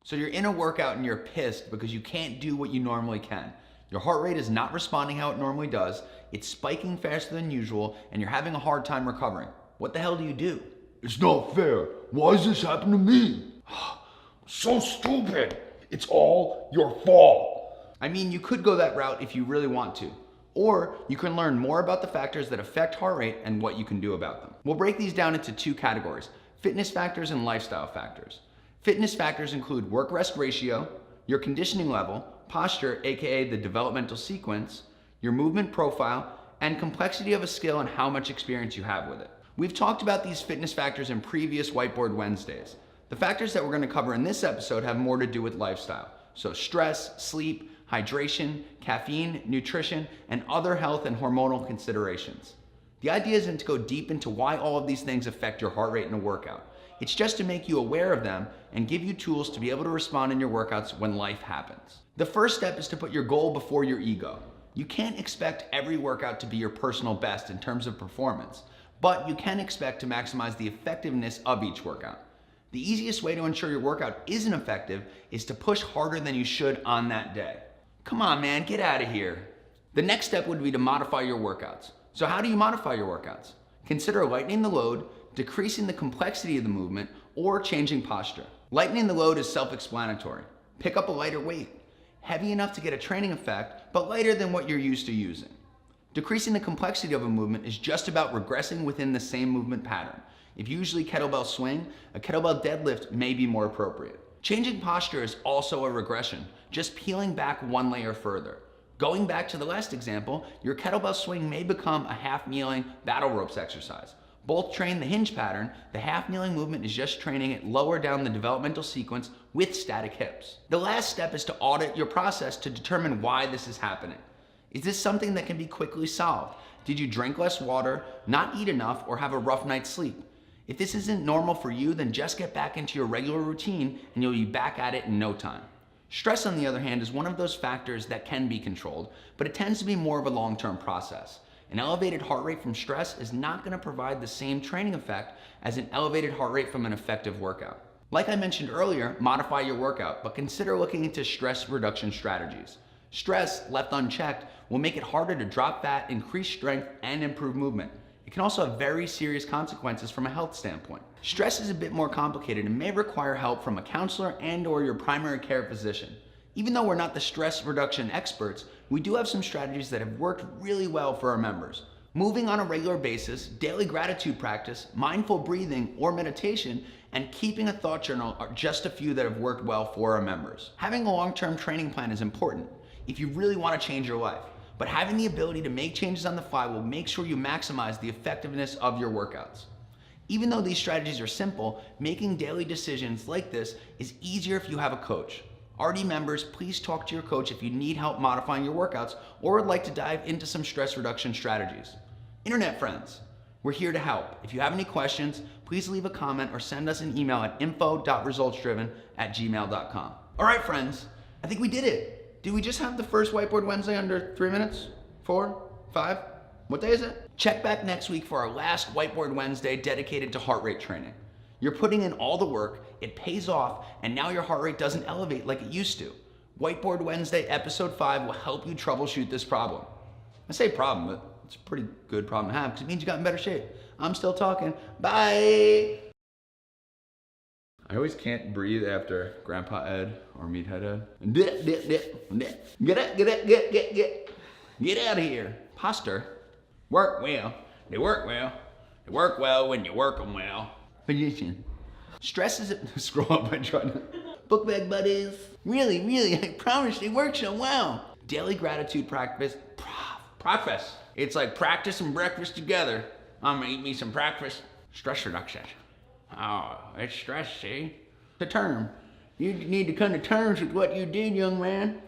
So you're in a workout and you're pissed because you can't do what you normally can. Your heart rate is not responding how it normally does, it's spiking faster than usual, and you're having a hard time recovering. What the hell do you do? It's not fair. Why does this happen to me? So stupid. It's all your fault. I mean, you could go that route if you really want to. Or you can learn more about the factors that affect heart rate and what you can do about them. We'll break these down into two categories: fitness factors and lifestyle factors. Fitness factors include work-rest ratio, your conditioning level, posture, aka the developmental sequence, your movement profile, and complexity of a skill and how much experience you have with it. We've talked about these fitness factors in previous Whiteboard Wednesdays. The factors that we're going to cover in this episode have more to do with lifestyle. So stress, sleep, hydration, caffeine, nutrition, and other health and hormonal considerations. The idea isn't to go deep into why all of these things affect your heart rate in a workout. It's just to make you aware of them and give you tools to be able to respond in your workouts when life happens. The first step is to put your goal before your ego. You can't expect every workout to be your personal best in terms of performance, but you can expect to maximize the effectiveness of each workout. The easiest way to ensure your workout isn't effective is to push harder than you should on that day. Come on, man, get out of here. The next step would be to modify your workouts. So how do you modify your workouts? Consider lightening the load, decreasing the complexity of the movement, or changing posture. Lightening the load is self-explanatory. Pick up a lighter weight, heavy enough to get a training effect, but lighter than what you're used to using. Decreasing the complexity of a movement is just about regressing within the same movement pattern. If you usually kettlebell swing, a kettlebell deadlift may be more appropriate. Changing posture is also a regression, just peeling back one layer further. Going back to the last example, your kettlebell swing may become a half kneeling battle ropes exercise. Both train the hinge pattern. The half kneeling movement is just training it lower down the developmental sequence with static hips. The last step is to audit your process to determine why this is happening. Is this something that can be quickly solved? Did you drink less water, not eat enough, or have a rough night's sleep? If this isn't normal for you, then just get back into your regular routine and you'll be back at it in no time. Stress, on the other hand, is one of those factors that can be controlled, but it tends to be more of a long-term process. An elevated heart rate from stress is not going to provide the same training effect as an elevated heart rate from an effective workout. Like I mentioned earlier, modify your workout, but consider looking into stress reduction strategies. Stress, left unchecked, will make it harder to drop fat, increase strength, and improve movement. It can also have very serious consequences from a health standpoint. Stress is a bit more complicated and may require help from a counselor and/or your primary care physician. Even though we're not the stress reduction experts, we do have some strategies that have worked really well for our members. Moving on a regular basis, daily gratitude practice, mindful breathing or meditation, and keeping a thought journal are just a few that have worked well for our members. Having a long-term training plan is important if you really want to change your life, but having the ability to make changes on the fly will make sure you maximize the effectiveness of your workouts. Even though these strategies are simple, making daily decisions like this is easier if you have a coach. RD members, please talk to your coach if you need help modifying your workouts or would like to dive into some stress reduction strategies. Internet friends, we're here to help. If you have any questions, please leave a comment or send us an email at info.resultsdriven@gmail.com. All right, friends, I think we did it. Did we just have the first Whiteboard Wednesday under 3 minutes? 4? 5? What day is it? Check back next week for our last Whiteboard Wednesday dedicated to heart rate training. You're putting in all the work, it pays off, and now your heart rate doesn't elevate like it used to. Whiteboard Wednesday episode 5 will help you troubleshoot this problem. I say problem, but it's a pretty good problem to have because it means you got in better shape. I'm still talking. Bye! I always can't breathe after Grandpa Ed or Meathead Ed. Get out of here. Posture. Work well. They work well. They work well when you work them well. Position. Stress is scroll up and try to. Book bag buddies. Really, I promise they work so well. Daily gratitude practice. Breakfast. It's like practice and breakfast together. I'm gonna eat me some breakfast. Stress reduction. Oh, it's stress, see? The term. You need to come to terms with what you did, young man.